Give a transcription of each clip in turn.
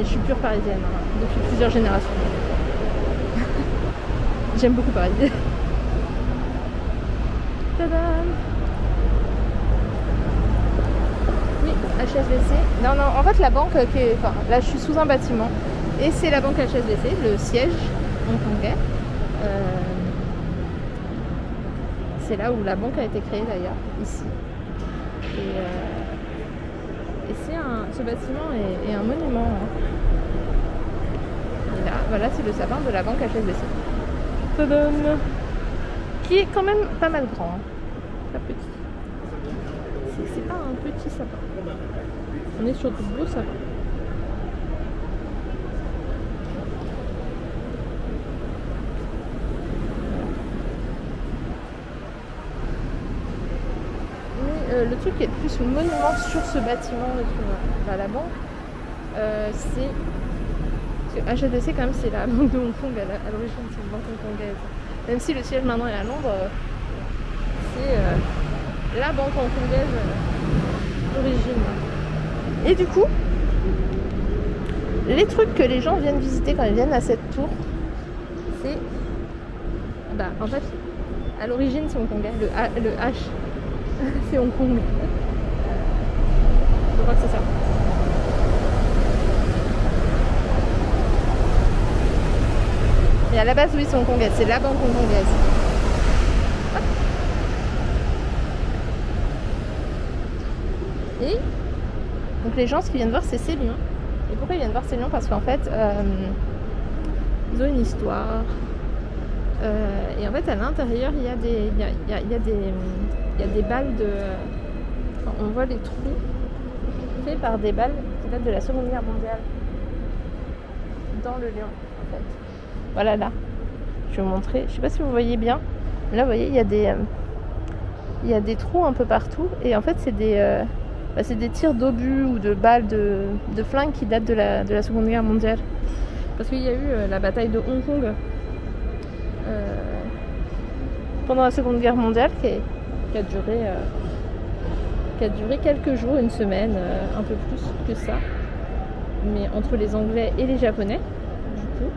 mais je suis pure parisienne hein, depuis plusieurs générations. J'aime beaucoup Paris. Tadam! Oui, HSBC. Non, non, en fait la banque qui est... Enfin, là je suis sous un bâtiment et c'est la banque HSBC, le siège hongkongais. C'est là où la banque a été créée d'ailleurs, ici. Et c'est ce bâtiment est un monument. Hein. Et là, voilà, c'est le sapin de la banque HSBC. Tadam! Qui est quand même pas mal grand. Hein. Pas petit. C'est pas un petit sapin. On est sur de beaux sapins. Le truc qui est le plus monument sur ce bâtiment et sur la banque, c'est HSBC quand même, c'est la banque de Hong Kong à l'origine, c'est une banque hongkongaise. Même si le siège maintenant est à Londres, c'est la banque hongkongaise d'origine. Et du coup, les trucs que les gens viennent visiter quand ils viennent à cette tour, c'est, en fait, à l'origine c'est hongkongais, le H. C'est Hong Kong. Je crois que c'est ça. Et à la base, oui, c'est hongkongais. C'est la banque hongkongaise. Hop. Et donc les gens, ce qu'ils viennent voir, c'est ces lions. Et pourquoi ils viennent voir ces lions? Parce qu'en fait, ils ont une histoire. Et en fait, à l'intérieur, il y a des balles de... Enfin, on voit les trous faits par des balles qui datent de la Seconde Guerre mondiale dans le lion, en fait. Voilà, là. Je vais vous montrer. Je sais pas si vous voyez bien. Mais là, vous voyez, il y a des trous un peu partout. Et en fait, c'est des tirs d'obus ou de balles de flingues qui datent de la Seconde Guerre mondiale. Parce qu'il y a eu la bataille de Hong Kong pendant la Seconde Guerre mondiale qui a duré quelques jours, une semaine, un peu plus que ça, mais entre les Anglais et les Japonais, du coup.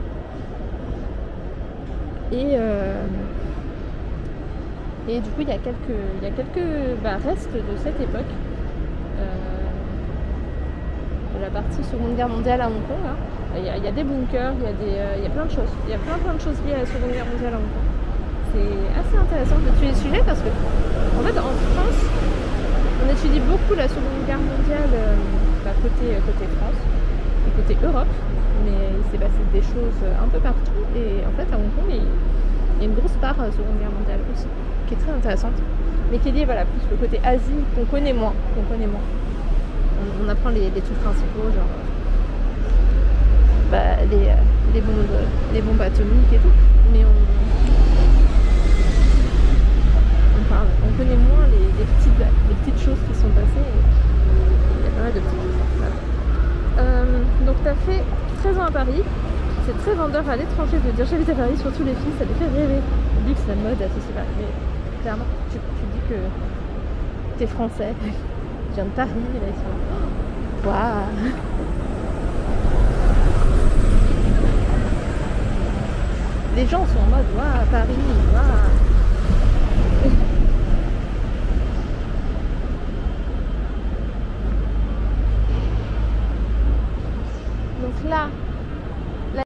Et du coup, il y a quelques restes de cette époque, de la partie Seconde Guerre mondiale à Hong Kong. Hein. Il y a des bunkers, il y a plein de choses. Il y a plein de choses liées à la Seconde Guerre mondiale à Hong Kong. C'est assez intéressant d'étudier le sujet parce que, en fait, en France, on étudie beaucoup la Seconde Guerre mondiale côté France et côté Europe, mais il s'est passé des choses un peu partout. Et en fait, à Hong Kong, il y a une grosse part Seconde Guerre mondiale aussi, qui est très intéressante, mais qui est liée, voilà, plus le côté Asie qu'on connaît moins. On apprend les trucs principaux, genre les bombes atomiques et tout, mais on connaît moins les petites choses qui sont passées. Il y a pas mal de petites choses. Voilà. Donc tu as fait 13 ans à Paris. C'est très vendeur à l'étranger de dire j'habite à Paris, surtout les filles, ça les fait rêver. Le luxe, la mode, c'est pas. Mais clairement, tu dis que t'es français. Je viens de Paris, et là ils sont. Waouh! Les gens sont en mode waouh, Paris, waouh! Donc là,